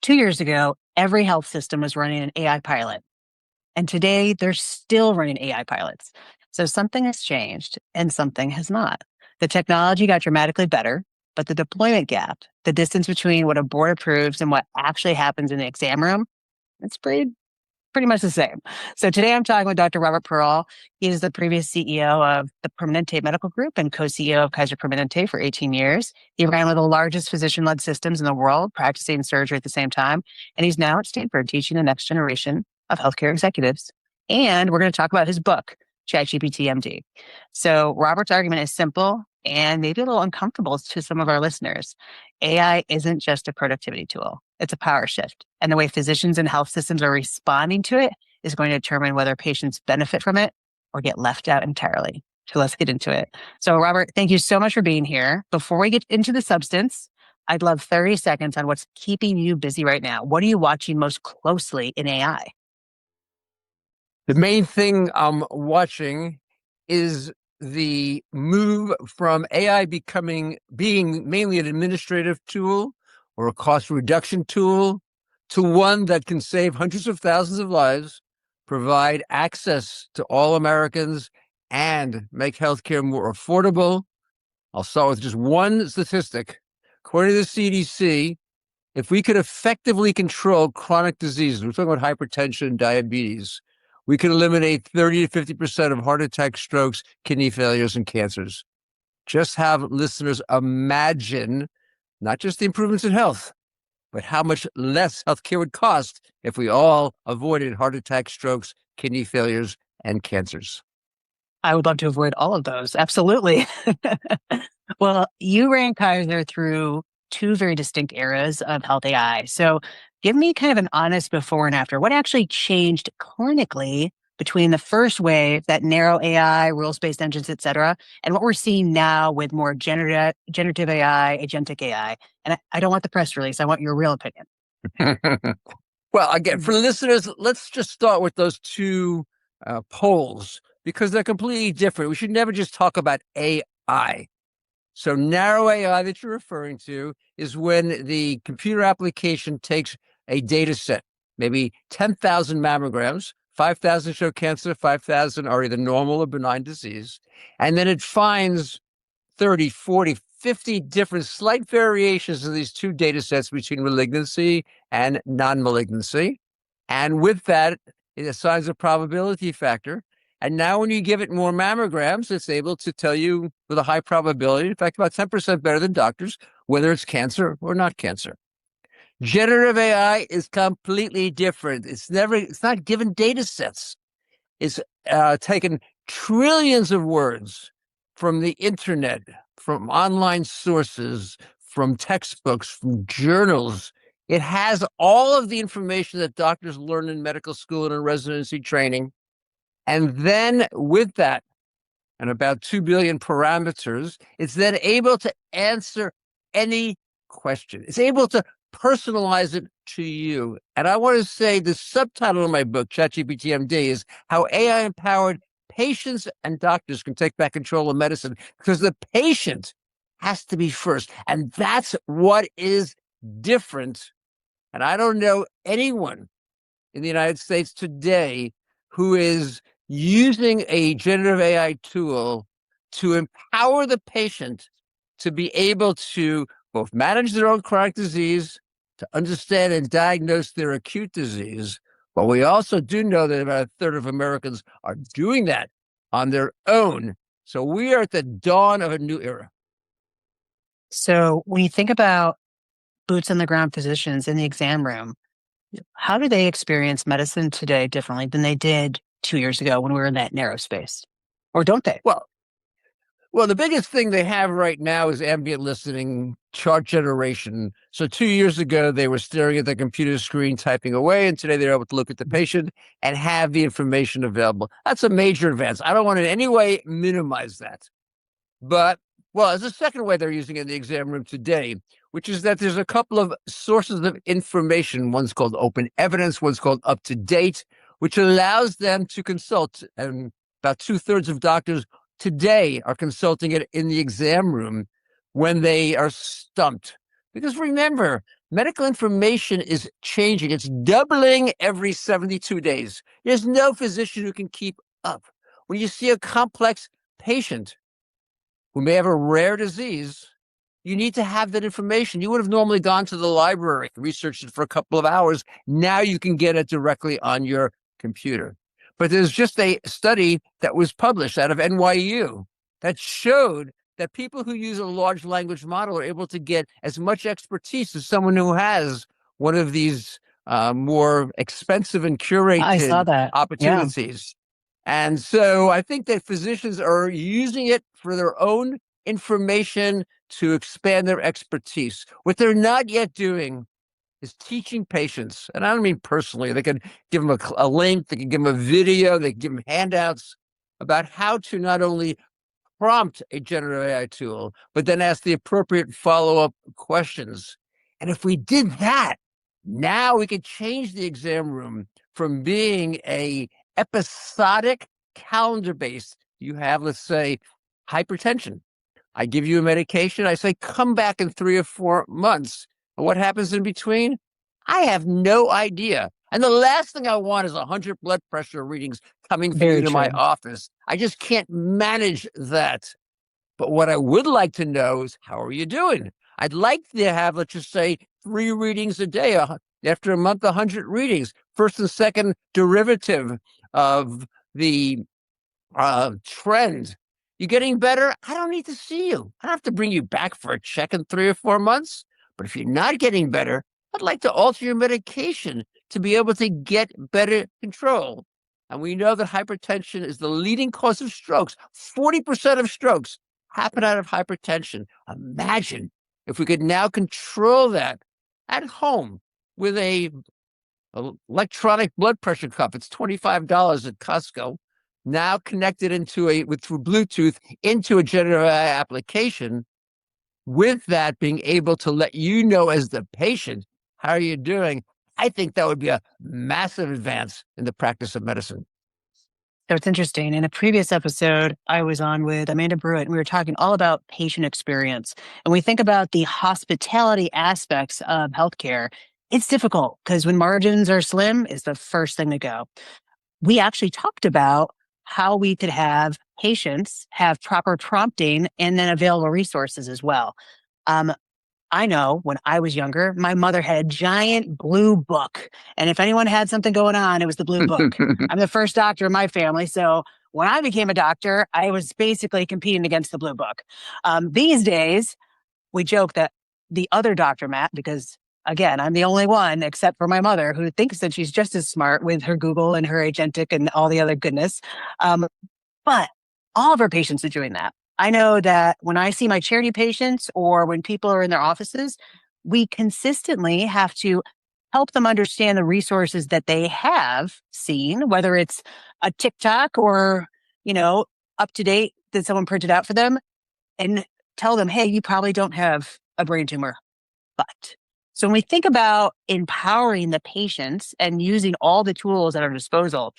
2 years ago, every health system was running an AI pilot. And today they're still running AI pilots. So something has changed and something has not. The technology got dramatically better, but the deployment gap, the distance between what a board approves and what actually happens in the exam room, it's pretty much the same. So today I'm talking with Dr. Robert Pearl. He is the previous CEO of the Permanente Medical Group and co-CEO of Kaiser Permanente for 18 years. He ran one of the largest physician-led systems in the world, practicing surgery at the same time. And he's now at Stanford teaching the next generation of healthcare executives. And we're going to talk about his book, ChatGPT MD. So Robert's argument is simple and maybe a little uncomfortable to some of our listeners. AI isn't just a productivity tool. It's a power shift. And the way physicians and health systems are responding to it is going to determine whether patients benefit from it or get left out entirely. So let's get into it. So Robert, thank you so much for being here. Before we get into the substance, I'd love 30 seconds on what's keeping you busy right now. What are you watching most closely in AI? The main thing I'm watching is the move from AI being mainly an administrative tool or a cost reduction tool to one that can save hundreds of thousands of lives, provide access to all Americans, and make healthcare more affordable. I'll start with just one statistic. According to the CDC, if we could effectively control chronic diseases, we're talking about hypertension and diabetes, we can eliminate 30 to 50% of heart attacks, strokes, kidney failures, and cancers. Just have listeners imagine not just the improvements in health, but how much less healthcare would cost if we all avoided heart attacks, strokes, kidney failures, and cancers. I would love to avoid all of those. Absolutely. Well, you ran Kaiser through two very distinct eras of health AI. So give me kind of an honest before and after. What actually changed clinically between the first wave, that narrow AI, rules-based engines, et cetera, and what we're seeing now with more generative AI, agentic AI? And I don't want the press release. I want your real opinion. Well, again, for the listeners, let's just start with those two poles because they're completely different. We should never just talk about AI. So narrow AI that you're referring to is when the computer application takes a data set, maybe 10,000 mammograms, 5,000 show cancer, 5,000 are either normal or benign disease, and then it finds 30, 40, 50 different slight variations in these two data sets between malignancy and non-malignancy. And with that, it assigns a probability factor. And now when you give it more mammograms, it's able to tell you with a high probability, in fact, about 10% better than doctors, whether it's cancer or not cancer. Generative AI is completely different. It's not given data sets. It's taken trillions of words from the internet, from online sources, from textbooks, from journals. It has all of the information that doctors learn in medical school and in residency training. And then with that, and about 2 billion parameters, it's then able to answer any question. It's able to personalize it to you. And I want to say the subtitle of my book, ChatGPT MD, is How AI-Empowered Patients and Doctors Can Take Back Control of Medicine, because the patient has to be first. And that's what is different. And I don't know anyone in the United States today who is using a generative AI tool to empower the patient to be able to both manage their own chronic disease, to understand and diagnose their acute disease. But we also do know that about a third of Americans are doing that on their own. So we are at the dawn of a new era. So when you think about boots on the ground physicians in the exam room, how do they experience medicine today differently than they did 2 years ago when we were in that narrow space? Or don't they? Well, the biggest thing they have right now is ambient listening, chart generation. So 2 years ago, they were staring at the computer screen, typing away, and today they're able to look at the patient and have the information available. That's a major advance. I don't want to in any way minimize that. But, well, there's a second way they're using it in the exam room today, which is that there's a couple of sources of information. One's called open evidence, one's called up to date, which allows them to consult. And about 2/3 of doctors today are consulting it in the exam room when they are stumped. Because remember, Medical information is changing. It's doubling every 72 days. There's no physician who can keep up. When you see a complex patient who may have a rare disease, you need to have that information. You would have normally gone to the library, researched it for a couple of hours. Now you can get it directly on your computer. But there's just a study that was published out of NYU that showed that people who use a large language model are able to get as much expertise as someone who has one of these more expensive and I saw curated that. Yeah. opportunities. And so I think that physicians are using it for their own information to expand their expertise. What they're not yet doing is teaching patients, and I don't mean personally, they can give them a link, they can give them a video, they can give them handouts about how to not only prompt a generative AI tool, but then ask the appropriate follow-up questions. And if we did that, now we could change the exam room from being a episodic calendar based. You have, let's say, hypertension. I give you a medication. I say, come back in 3 or 4 months. And what happens in between? I have no idea. And the last thing I want is 100 blood pressure readings coming for you Very to my true. office. I just can't manage that. But what I would like to know is, how are you doing? I'd like to have, let's just say, 3 readings a day. After a month, 100 readings. First and second derivative of the trend. You getting better? I don't need to see you. I don't have to bring you back for a check in 3 or 4 months. But if you're not getting better, I'd like to alter your medication to be able to get better control. And we know that hypertension is the leading cause of strokes. 40% of strokes happen out of hypertension. Imagine if we could now control that at home with a electronic blood pressure cuff. It's $25 at Costco. Now connected through Bluetooth into a generative AI application. With that, being able to let you know as the patient, how are you doing? I think that would be a massive advance in the practice of medicine. So it's interesting. In a previous episode, I was on with Amanda Brewitt, and we were talking all about patient experience. And we think about the hospitality aspects of healthcare. It's difficult because when margins are slim, it's the first thing to go. We actually talked about how we could have patients have proper prompting and then available resources as well. I know when I was younger, my mother had a giant blue book. And if anyone had something going on, it was the blue book. I'm the first doctor in my family. So when I became a doctor, I was basically competing against the blue book. These days, we joke that the other Dr. Matt, because again, I'm the only one except for my mother who thinks that she's just as smart with her Google and her agentic and all the other goodness. But all of our patients are doing that. I know that when I see my charity patients or when people are in their offices, we consistently have to help them understand the resources that they have seen, whether it's a TikTok or, up to date that someone printed out for them, and tell them, hey, you probably don't have a brain tumor. But so when we think about empowering the patients and using all the tools at our disposal,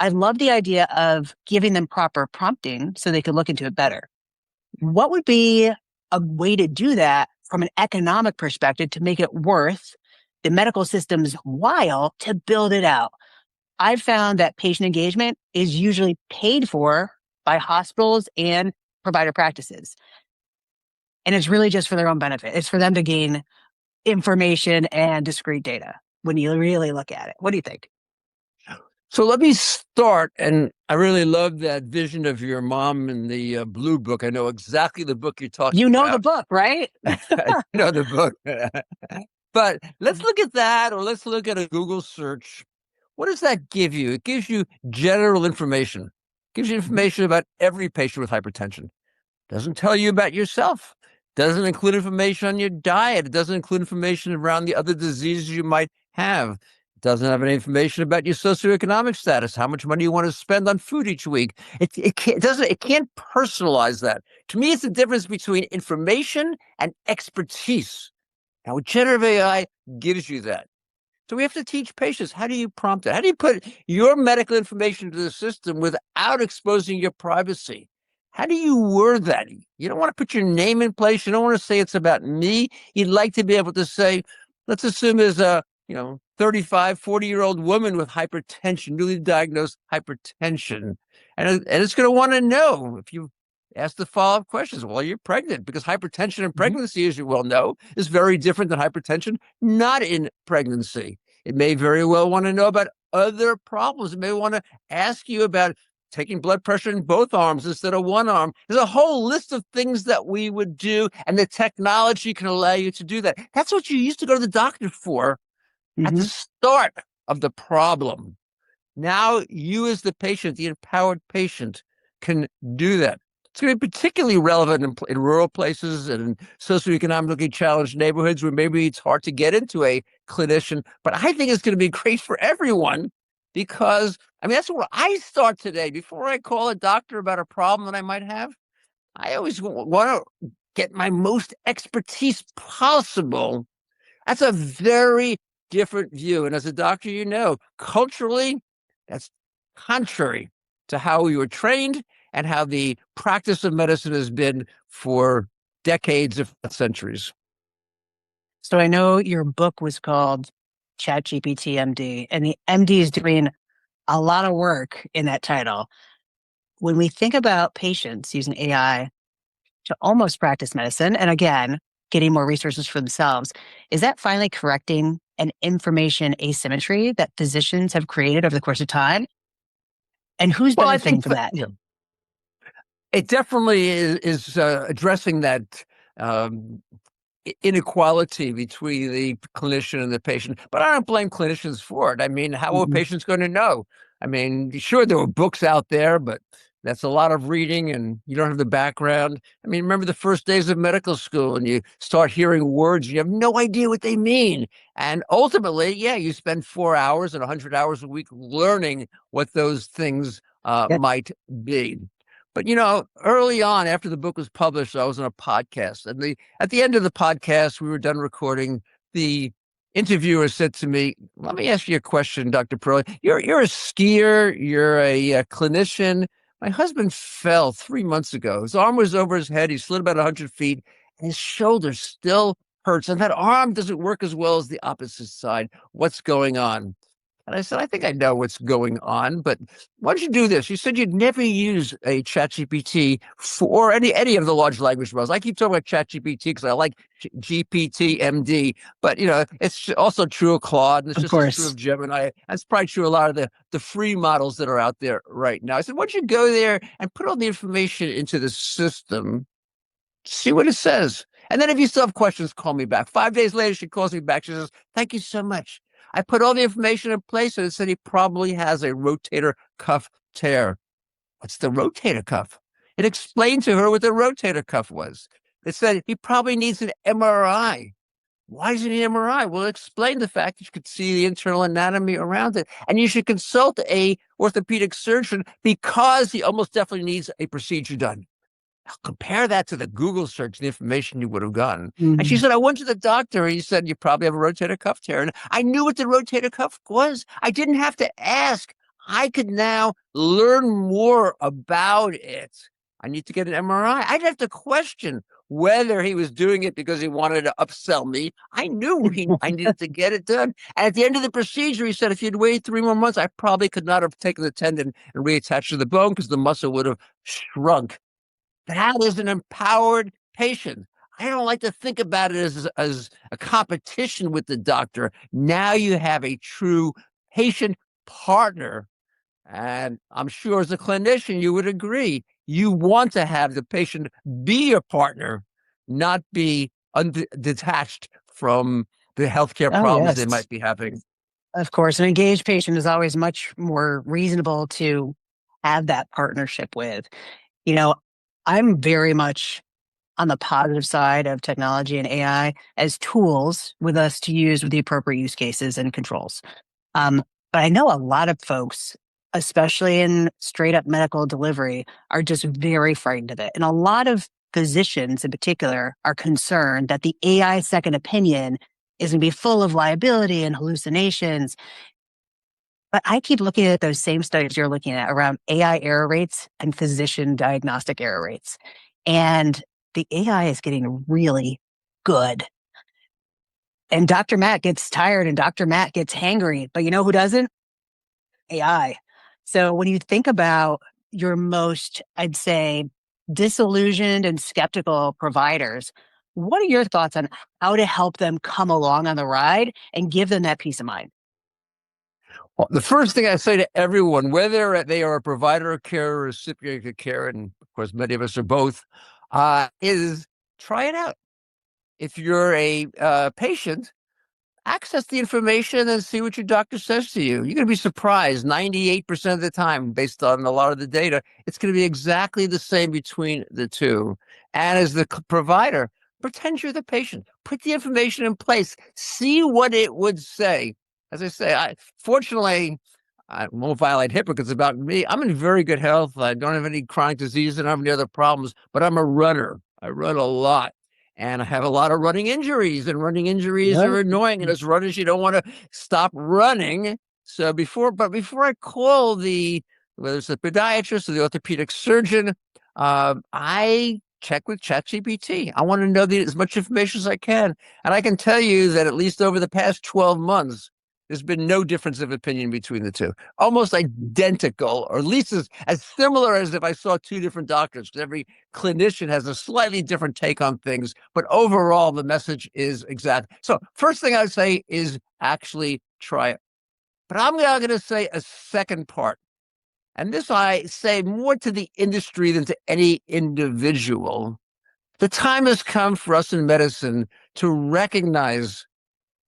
I love the idea of giving them proper prompting so they could look into it better. What would be a way to do that from an economic perspective to make it worth the medical system's while to build it out? I've found that patient engagement is usually paid for by hospitals and provider practices. And it's really just for their own benefit. It's for them to gain information and discrete data when you really look at it. What do you think? So let me start, and I really love that vision of your mom in the blue book. I know exactly the book you're talking You know about. the book, right? I know the book. But let's look at that, or let's look at a Google search. What does that give you? It gives you general information. It gives you information about every patient with hypertension. Doesn't tell you about yourself. Doesn't include information on your diet. It doesn't include information around the other diseases you might have. Doesn't have any information about your socioeconomic status, how much money you want to spend on food each week. It can't personalize that. To me, it's the difference between information and expertise. Now, generative AI gives you that. So we have to teach patients, how do you prompt it? How do you put your medical information into the system without exposing your privacy? How do you word that? You don't want to put your name in place. You don't want to say it's about me. You'd like to be able to say, let's assume there's a 35, 40-year-old woman with hypertension, newly diagnosed hypertension. And it's going to want to know if you ask the follow-up questions. Well, you're pregnant, because hypertension in Mhm. pregnancy, as you well know, is very different than hypertension not in pregnancy. It may very well want to know about other problems. It may want to ask you about taking blood pressure in both arms instead of one arm. There's a whole list of things that we would do, and the technology can allow you to do that. That's what you used to go to the doctor for at the Mhm. start of the problem. Now you, as the patient, the empowered patient, can do that. It's going to be particularly relevant in rural places and in socioeconomically challenged neighborhoods where maybe it's hard to get into a clinician. But I think it's going to be great for everyone, because, I mean, that's where I start today. Before I call a doctor about a problem that I might have, I always want to get my most expertise possible. That's a very different view. And as a doctor, culturally, that's contrary to how we were trained and how the practice of medicine has been for decades, if not centuries. So I know your book was called ChatGPT MD, and the MD is doing a lot of work in that title. When we think about patients using AI to almost practice medicine, and again, getting more resources for themselves, is that finally correcting an information asymmetry that physicians have created over the course of time? And who's Well, I benefiting think from that? it definitely is addressing that um, inequality between the clinician and the patient. But I don't blame clinicians for it. I mean, how are Mhm. patients going to know? I mean, sure, there were books out there, but that's a lot of reading and you don't have the background. I mean, remember the first days of medical school and you start hearing words and you have no idea what they mean. And ultimately, yeah, you spend 4 hours and 100 hours a week learning what those things Yeah. might be. But early on, after the book was published, I was on a podcast, and at the end of the podcast, we were done recording. The interviewer said to me, "Let me ask you a question, Dr. Pearl. You're a skier. You're a clinician. My husband fell 3 months ago. His arm was over his head. He slid about 100 feet, and his shoulder still hurts, and that arm doesn't work as well as the opposite side. What's going on?" And I said, I think I know what's going on, but why don't you do this? You said you'd never use a ChatGPT for any of the large language models. I keep talking about ChatGPT because I like GPT MD, but it's also true of Claude, and it's Of just as true course. of Gemini. That's probably true of a lot of the free models that are out there right now. I said, why don't you go there and put all the information into the system, see what it says. And then if you still have questions, call me back. 5 days later, she calls me back. She says, thank you so much. I put all the information in place, and it said he probably has a rotator cuff tear. What's the rotator cuff? It explained to her what the rotator cuff was. It said he probably needs an MRI. Why does he need an MRI? Well, it explained the fact that you could see the internal anatomy around it. And you should consult a orthopedic surgeon because he almost definitely needs a procedure done. Compare that to the Google search, the information you would have gotten. And she Mhm. said, I went to the doctor and he said, you probably have a rotator cuff tear. And I knew what the rotator cuff was. I didn't have to ask. I could now learn more about it. I need to get an MRI. I didn't have to question whether he was doing it because he wanted to upsell me. I knew I needed to get it done. And at the end of the procedure, he said, if you'd waited 3 more months, I probably could not have taken the tendon and reattached to the bone because the muscle would have shrunk. That is an empowered patient. I don't like to think about it as a competition with the doctor. Now you have a true patient partner. And I'm sure as a clinician, you would agree. You want to have the patient be your partner, not be detached from the healthcare Oh, problems they yes. might be having. Of course. An engaged patient is always much more reasonable to have that partnership with. You know, I'm very much on the positive side of technology and AI as tools with us to use with the appropriate use cases and controls. Um, but I know a lot of folks, especially in straight up medical delivery, are just very frightened of it. And a lot of physicians in particular are concerned that the AI second opinion is going to be full of liability and hallucinations. But I keep looking at those same studies you're looking at around AI error rates and physician diagnostic error rates. And the AI is getting really good. And Dr. Matt gets tired and Dr. Matt gets hangry. But you know who doesn't? AI. So when you think about your most, I'd say, disillusioned and skeptical providers, what are your thoughts on how to help them come along on the ride and give them that peace of mind? Well, the first thing I say to everyone, whether they are a provider of care or a recipient of care, and of course, many of us are both, is try it out. If you're a patient, access the information and see what your doctor says to you. You're going to be surprised 98% of the time, based on a lot of the data, it's going to be exactly the same between the two. And as the provider, pretend you're the patient. Put the information in place. See what it would say. As I say, fortunately, I won't violate HIPAA because it's about me. I'm in very good health. I don't have any chronic disease and I don't have any other problems, but I'm a runner. I run a lot. And I have a lot of running injuries, and running injuries Yeah. are annoying. And as runners, you don't want to stop running. So before I call whether it's the podiatrist or the orthopedic surgeon, I check with ChatGPT. I want to know as much information as I can. And I can tell you that at least over the past 12 months, there's been no difference of opinion between the two. Almost identical, or at least as similar as if I saw two different doctors. Every clinician has a slightly different take on things, but overall, the message is exact. So first thing I would say is actually try it. But I'm now going to say a second part. And this I say more to the industry than to any individual. The time has come for us in medicine to recognize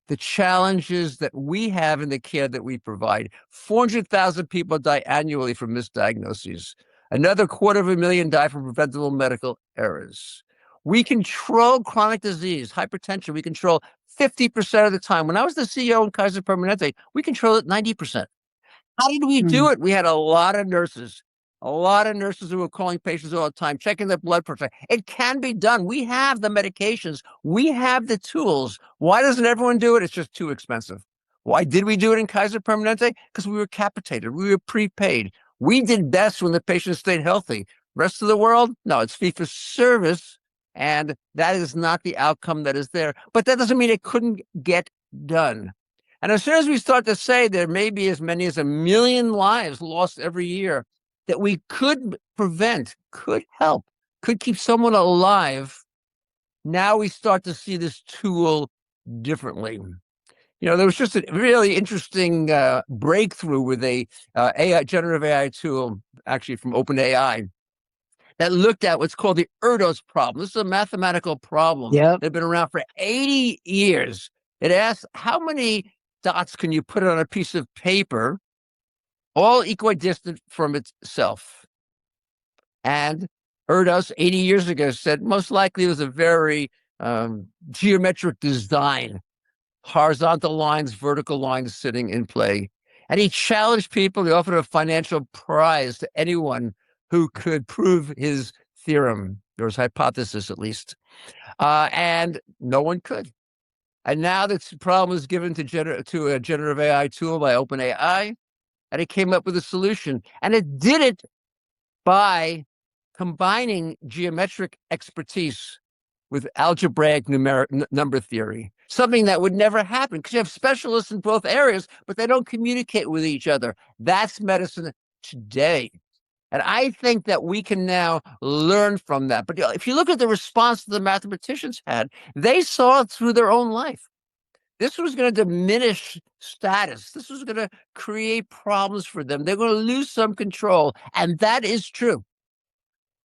the challenges that we have in the care that we provide. 400,000 people die annually from misdiagnoses. Another 250,000 die from preventable medical errors. We control chronic disease, hypertension. We control 50% of the time. When I was the CEO in Kaiser Permanente, we controlled it 90%. How did we do it? We had a lot of nurses who were calling patients all the time, checking their blood pressure. It can be done. We have the medications. We have the tools. Why doesn't everyone do it? It's just too expensive. Why did we do it in Kaiser Permanente? Because we were capitated. We were prepaid. We did best when the patient stayed healthy. Rest of the world, no, it's fee for service. And that is not the outcome that is there. But that doesn't mean it couldn't get done. And as soon as we start to say there may be as many as 1 million lives lost every year that we could prevent, could help, could keep someone alive, now we start to see this tool differently. There was just a really interesting breakthrough with a generative AI tool, actually from OpenAI, that looked at what's called the Erdos problem. This is a mathematical problem Yep. that had been around for 80 years. It asks how many dots can you put on a piece of paper, all equidistant from itself? And Erdos, 80 years ago, said most likely it was a very geometric design, horizontal lines, vertical lines sitting in play. And he challenged people. He offered a financial prize to anyone who could prove his theorem, or his hypothesis at least. And no one could. And now this problem is given to a generative AI tool by OpenAI, and it came up with a solution. And it did it by combining geometric expertise with algebraic number theory, something that would never happen because you have specialists in both areas, but they don't communicate with each other. That's medicine today. And I think that we can now learn from that. But if you look at the response that the mathematicians had, they saw it through their own life. This was going to diminish status. This was going to create problems for them. They're going to lose some control. And that is true.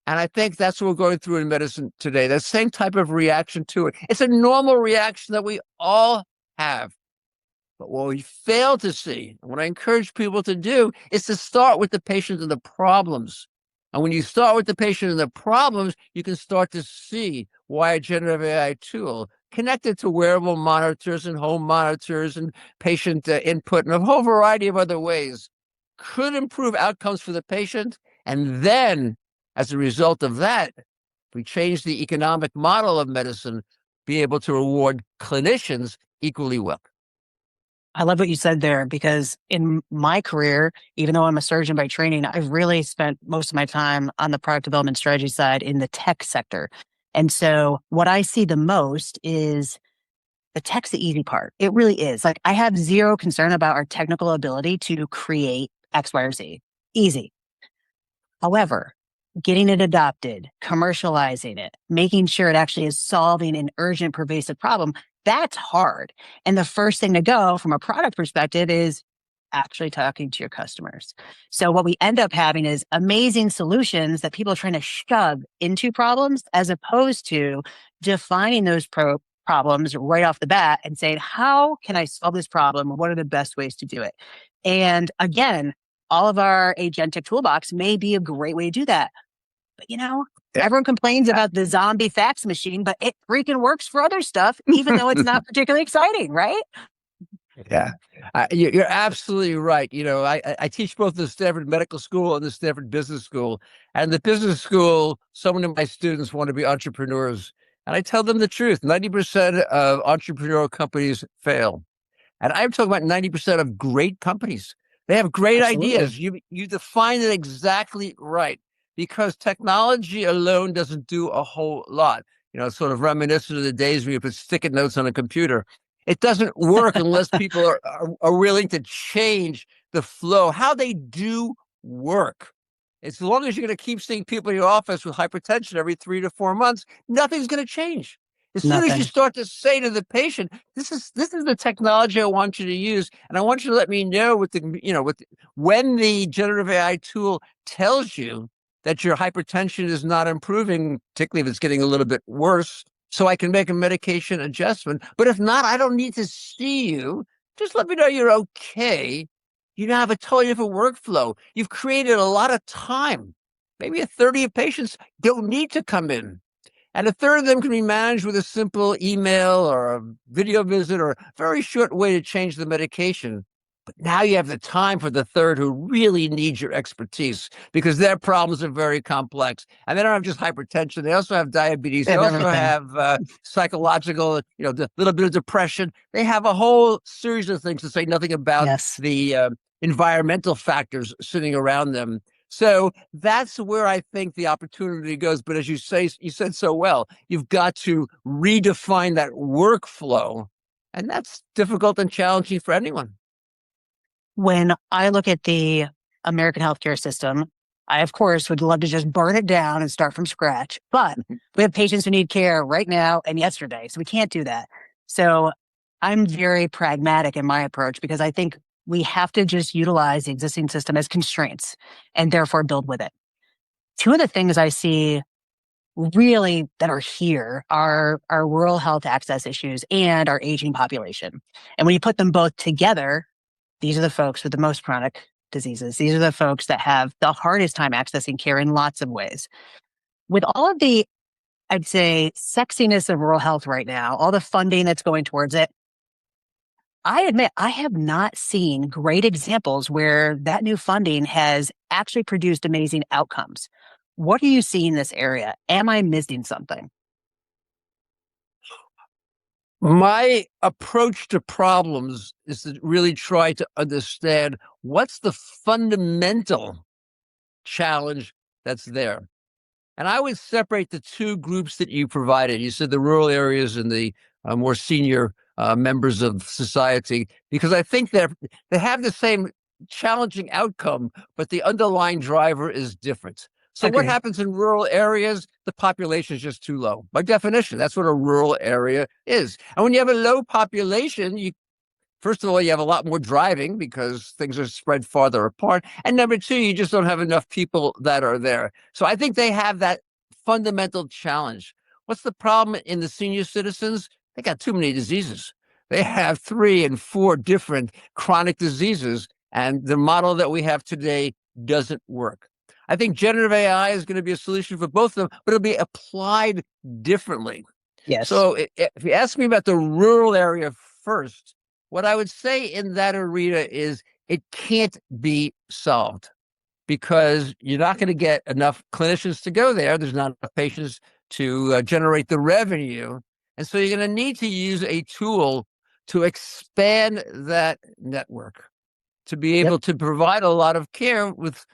And I think that's what we're going through in medicine today. That same type of reaction to it. It's a normal reaction that we all have. But what we fail to see, and what I encourage people to do, is to start with the patient and the problems. And when you start with the patient and the problems, you can start to see why a generative AI tool connected to wearable monitors and home monitors and patient input and a whole variety of other ways could improve outcomes for the patient. And then, as a result of that, we change the economic model of medicine, be able to reward clinicians equally well. I love what you said there because in my career, even though I'm a surgeon by training, I've really spent most of my time on the product development strategy side in the tech sector. And so what I see the most is The tech's the easy part. It really is. Like, I have zero concern about our technical ability to create X, Y, or Z. Easy. However, getting it adopted, commercializing it, making sure it actually is solving an urgent, pervasive problem, that's hard. And the first thing to go from a product perspective is actually talking to your customers. So what we end up having is amazing solutions that people are trying to shove into problems, as opposed to defining those problems right off the bat and saying, how can I solve this problem? What are the best ways to do it? And again, all of our agentic toolbox may be a great way to do that. But Yeah. everyone complains about the zombie fax machine, but it freaking works for other stuff, even though it's not particularly exciting, right? Yeah, you're absolutely right. I teach both the Stanford Medical School and the Stanford Business School. And the business school, so many of my students want to be entrepreneurs. And I tell them the truth. 90% of entrepreneurial companies fail. And I'm talking about 90% of great companies. They have great Absolutely. ideas. You define it exactly right, because technology alone doesn't do a whole lot. Sort of reminiscent of the days when you put sticky notes on a computer. It doesn't work unless people are willing to change the flow, how they do work. As long as you're going to keep seeing people in your office with hypertension every 3 to 4 months, nothing's going to change. As soon as you Nothing. start to say to the patient, this is the technology I want you to use, and I want you to let me know when the generative AI tool tells you that your hypertension is not improving, particularly if it's getting a little bit worse, so I can make a medication adjustment. But if not, I don't need to see you. Just let me know you're okay. You now have a totally different workflow. You've created a lot of time. Maybe a third of your patients don't need to come in. And a third of them can be managed with a simple email or a video visit or a very short way to change the medication. But now you have the time for the third who really needs your expertise, because their problems are very complex. And they don't have just hypertension. They also have diabetes. They They have also everything. have psychological, a little bit of depression. They have a whole series of things, to say nothing about Yes. the environmental factors sitting around them. So that's where I think the opportunity goes. But as you said so well, you've got to redefine that workflow. And that's difficult and challenging for anyone. When I look at the American healthcare system, I, of course, would love to just burn it down and start from scratch. But we have patients who need care right now and yesterday. So we can't do that. So I'm very pragmatic in my approach, because I think we have to just utilize the existing system as constraints and therefore build with it. Two of the things I see really that are here are our rural health access issues and our aging population. And when you put them both together, these are the folks with the most chronic diseases. These are the folks that have the hardest time accessing care in lots of ways. With all of the, I'd say, sexiness of rural health right now, all the funding that's going towards it, I admit I have not seen great examples where that new funding has actually produced amazing outcomes. What are you seeing in this area? Am I missing something? My approach to problems is to really try to understand what's the fundamental challenge that's there. And I would separate the two groups that you provided. You said the rural areas and the more senior members of society, because I think they have the same challenging outcome, but the underlying driver is different. So what Agreed. happens in rural areas? The population is just too low. By definition, that's what a rural area is. And when you have a low population, first of all, you have a lot more driving because things are spread farther apart. And number two, you just don't have enough people that are there. So I think they have that fundamental challenge. What's the problem in the senior citizens? They got too many diseases. They have 3 and 4 different chronic diseases, and the model that we have today doesn't work. I think generative AI is going to be a solution for both of them, but it'll be applied differently. Yes. So if you ask me about the rural area first, what I would say in that arena is it can't be solved, because you're not going to get enough clinicians to go there. There's not enough patients to generate the revenue. And so you're going to need to use a tool to expand that network, to be Yep. able to provide a lot of care with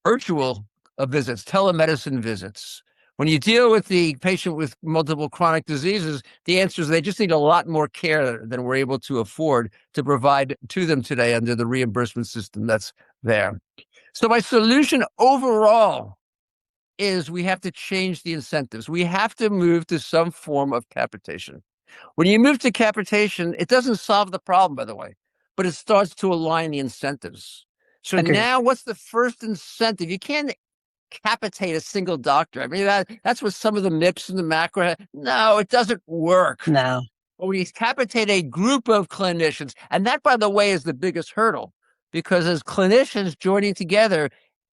virtual visits, telemedicine visits, When you deal with the patient with multiple chronic diseases, the answer is they just need a lot more care than we're able to afford to provide to them today under the reimbursement system that's there. So my solution overall is we have to change the incentives. We have to move to some form of capitation. When you move to capitation, it doesn't solve the problem, by the way, but it starts to align the incentives. So Agreed. now what's the first incentive? You can't capitate a single doctor. I mean, that's what some of the MIPS and the macro. No, it doesn't work. No. Or we capitate a group of clinicians. And that, by the way, is the biggest hurdle, because as clinicians joining together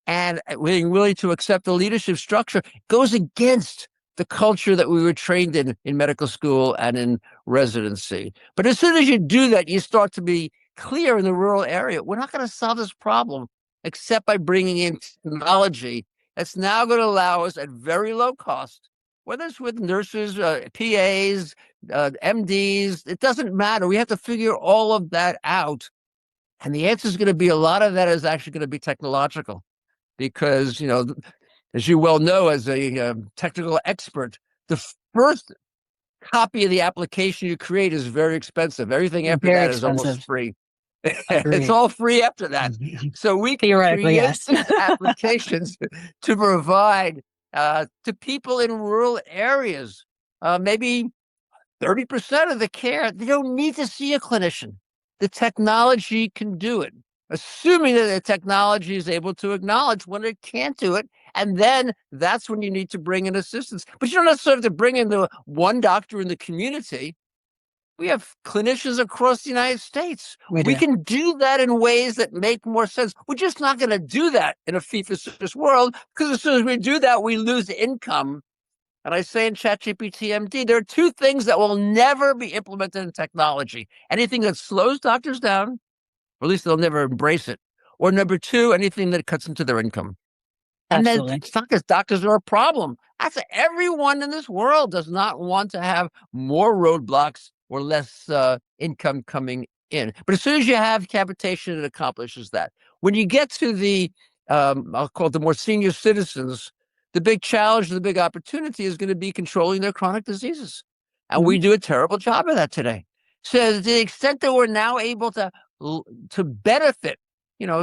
and being willing to accept the leadership structure goes against the culture that we were trained in medical school and in residency. But as soon as you do that, you start to be clear in the rural area. We're not going to solve this problem except by bringing in technology that's now going to allow us at very low cost, whether it's with nurses, PAs, MDs, it doesn't matter. We have to figure all of that out. And the answer is going to be a lot of that is actually going to be technological because, as you well know, as a technical expert, the first copy of the application you create is very expensive. Everything after Very that is almost expensive. free. It's Agreed. all free after that. So we can Theoretically, create yes. these applications to provide to people in rural areas. Maybe 30% of the care, they don't need to see a clinician. The technology can do it, assuming that the technology is able to acknowledge when it can't do it. And then that's when you need to bring in assistance. But you don't necessarily have to bring in the one doctor in the community. We have clinicians across the United States. We We do. can do that in ways that make more sense. We're just not going to do that in a fee-for-service world, because as soon as we do that, we lose income. And I say in ChatGPT MD, there are two things that will never be implemented in technology. Anything that slows doctors down, or at least they'll never embrace it. Or number two, anything that cuts into their income. And then Absolutely. it's not because doctors are a problem. That's everyone in this world does not want to have more roadblocks or less income coming in. But as soon as you have capitation, it accomplishes that. When you get to the, I'll call it the more senior citizens, the big challenge, the big opportunity is going to be controlling their chronic diseases. And Mhm. we do a terrible job of that today. So to the extent that we're now able to benefit,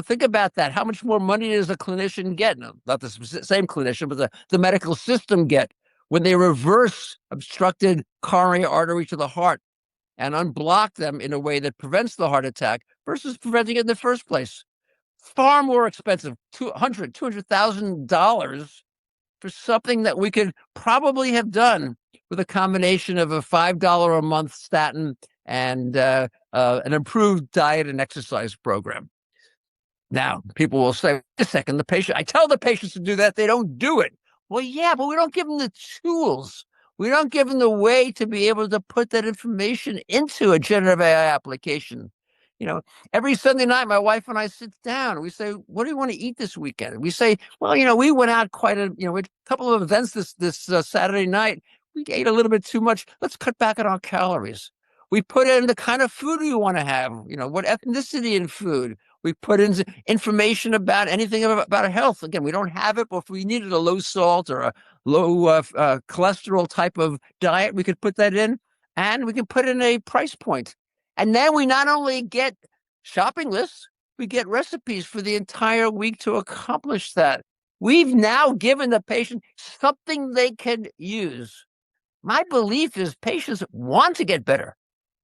think about that. How much more money does a clinician get? No, not the same clinician, but the medical system get when they reverse obstructed coronary artery to the heart and unblock them in a way that prevents the heart attack versus preventing it in the first place. Far more expensive, $200,000 for something that we could probably have done with a combination of a $5 a month statin and an improved diet and exercise program. Now, people will say, wait a second, I tell the patients to do that, they don't do it. Well, yeah, but we don't give them the tools. We don't give them the way to be able to put that information into a generative AI application. Every Sunday night, my wife and I sit down. We say, what do you want to eat this weekend? We say, well, we went out a couple of events this Saturday night. We ate a little bit too much. Let's cut back on our calories. We put in the kind of food we want to have, what ethnicity in food. We put in information about anything about health. Again, we don't have it, but if we needed a low salt or a low cholesterol type of diet, we could put that in, and we can put in a price point. And then we not only get shopping lists, we get recipes for the entire week to accomplish that. We've now given the patient something they can use. My belief is patients want to get better.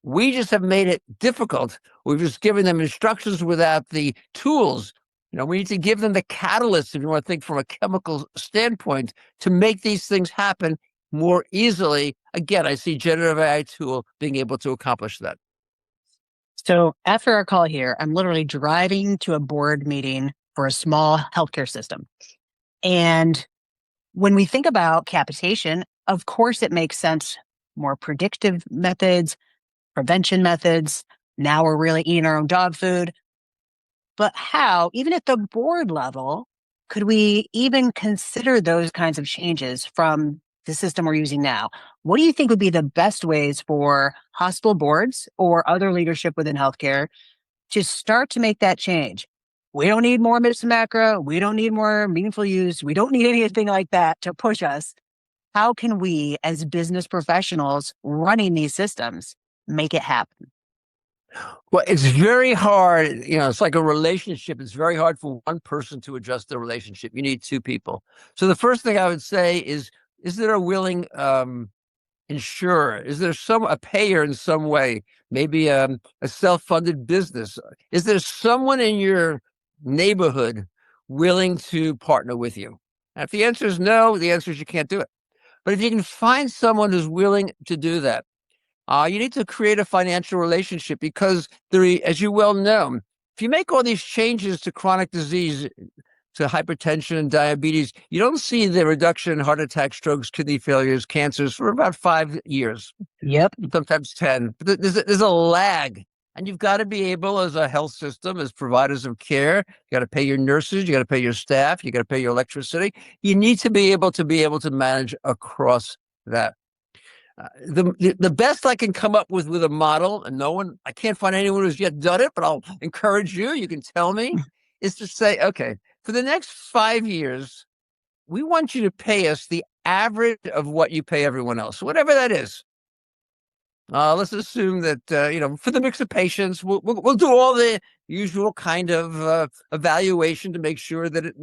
We just have made it difficult. We've just given them instructions without the tools. We need to give them the catalyst, if you want to think from a chemical standpoint, to make these things happen more easily. Again, I see generative AI tool being able to accomplish that. So after our call here, I'm literally driving to a board meeting for a small healthcare system. And when we think about capitation, of course, it makes sense. More predictive methods, prevention methods. Now we're really eating our own dog food. But how, even at the board level, could we even consider those kinds of changes from the system we're using now? What do you think would be the best ways for hospital boards or other leadership within healthcare to start to make that change? We don't need more MIPS and macro. We don't need more meaningful use. We don't need anything like that to push us. How can we, as business professionals running these systems, make it happen? Well, it's very hard. It's like a relationship. It's very hard for one person to adjust the relationship. You need two people. So the first thing I would say is there a willing insurer? Is there a payer in some way? Maybe a self-funded business? Is there someone in your neighborhood willing to partner with you? And if the answer is no, the answer is you can't do it. But if you can find someone who's willing to do that, you need to create a financial relationship because as you well know, if you make all these changes to chronic disease, to hypertension and diabetes, you don't see the reduction in heart attacks, strokes, kidney failures, cancers for about 5 years, Yep. sometimes 10. But there's a lag. And you've got to be able, as a health system, as providers of care, you got to pay your nurses, you got to pay your staff, you got to pay your electricity. You need to be able to manage across that. The best I can come up with a model, and I can't find anyone who's yet done it, but I'll encourage you. You can tell me, is to say, okay, for the next 5 years, we want you to pay us the average of what you pay everyone else, whatever that is. Let's assume that for the mix of patients, we'll do all the usual kind of evaluation to make sure that it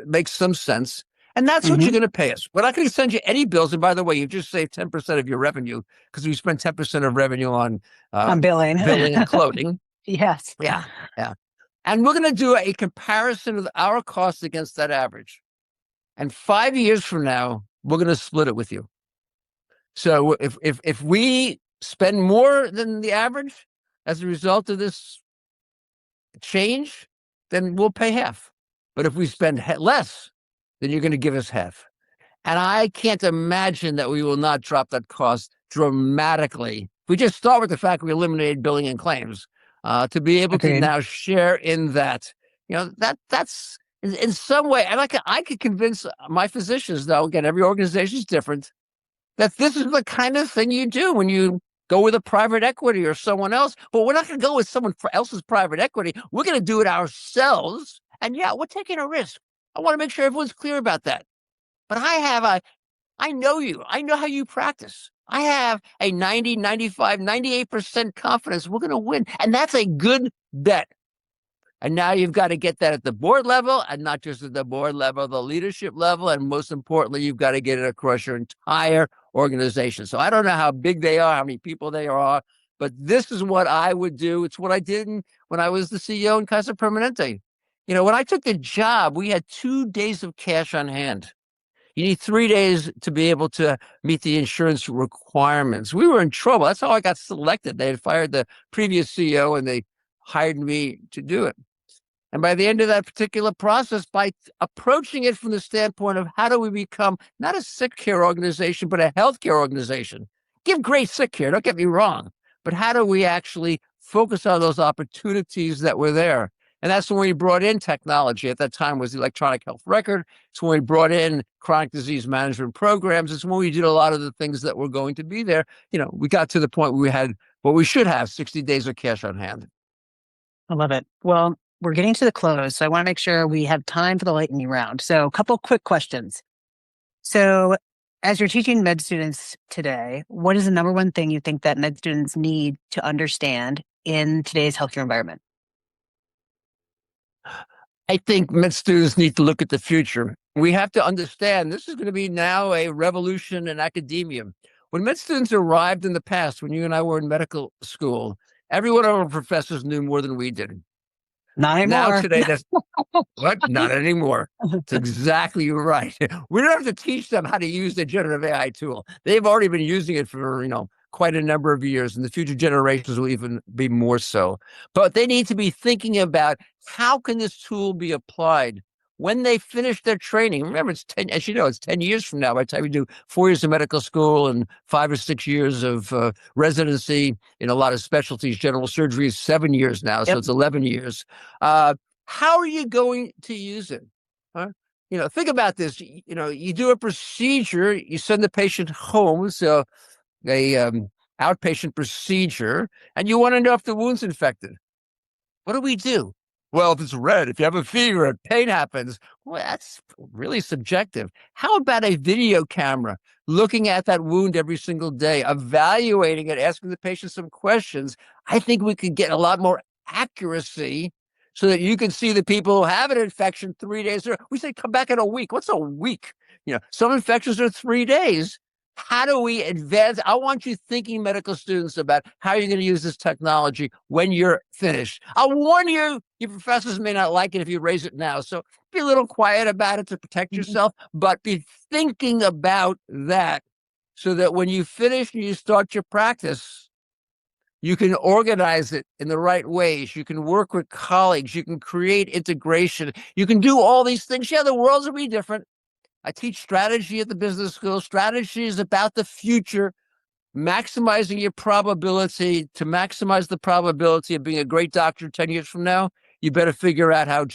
makes some sense. And that's what you're going to pay us. We're not going to send you any bills. And by the way, you just saved 10% of your revenue because we spend 10% of revenue on billing. billing and clothing. Yes. Yeah. And we're going to do a comparison of our costs against that average. And 5 years from now, we're going to split it with you. So if we spend more than the average as a result of this change, then we'll pay half. But if we spend less, then you're going to give us half. And I can't imagine that we will not drop that cost dramatically. If we just start with the fact we eliminated billing and claims, to be able to now share in that, that's in some way. And I could convince my physicians, though, again, every organization is different, that this is the kind of thing you do when you go with a private equity or someone else. But we're not going to go with someone else's private equity. We're going to do it ourselves. And yeah, we're taking a risk. I want to make sure everyone's clear about that. But I know you. I know how you practice. I have a 90, 95, 98% confidence we're going to win. And that's a good bet. And now you've got to get that at the board level, and not just at the board level, the leadership level. And most importantly, you've got to get it across your entire organization. So I don't know how big they are, how many people they are, but this is what I would do. It's what I did when I was the CEO in Kaiser Permanente. When I took the job, we had 2 days of cash on hand. You need 3 days to be able to meet the insurance requirements. We were in trouble. That's how I got selected. They had fired the previous CEO and they hired me to do it. And by the end of that particular process, by approaching it from the standpoint of how do we become not a sick care organization, but a healthcare organization, give great sick care, don't get me wrong, but how do we actually focus on those opportunities that were there? And that's when we brought in technology. At that time was the electronic health record. It's when we brought in chronic disease management programs. It's when we did a lot of the things that were going to be there. We got to the point where we had what we should have, 60 days of cash on hand. I love it. Well, we're getting to the close, so I want to make sure we have time for the lightning round. So a couple quick questions. So as you're teaching med students today, what is the number one thing you think that med students need to understand in today's healthcare environment? I think med students need to look at the future. We have to understand this is going to be now a revolution in academia. When med students arrived in the past, when you and I were in medical school, every one of our professors knew more than we did. Not anymore. Now today, that's what? Not anymore. That's exactly right. We don't have to teach them how to use the generative AI tool. They've already been using it for, quite a number of years, and the future generations will even be more so. But they need to be thinking about how can this tool be applied when they finish their training. Remember, it's 10, as you know, it's 10 years from now. By the time we do 4 years of medical school and 5 or 6 years of residency in a lot of specialties, general surgery is 7 years now, so it's 11 years. How are you going to use it? Huh? Think about this. You do a procedure, you send the patient home, so a outpatient procedure, and you want to know if the wound's infected. What do? Well, if it's red, if you have a fever, if pain happens, well, that's really subjective. How about a video camera looking at that wound every single day, evaluating it, asking the patient some questions? I think we could get a lot more accuracy so that you can see the people who have an infection 3 days. We say come back in a week. What's a week? Some infections are 3 days. How do we advance? I want you thinking, medical students, about how you're going to use this technology when you're finished. I'll warn you, your professors may not like it if you raise it now. So be a little quiet about it to protect yourself, but be thinking about that so that when you finish and you start your practice, you can organize it in the right ways. You can work with colleagues. You can create integration. You can do all these things. Yeah, the world's going to be different. I teach strategy at the business school. Strategy is about the future, maximizing your probability. To maximize the probability of being a great doctor 10 years from now, you better figure out how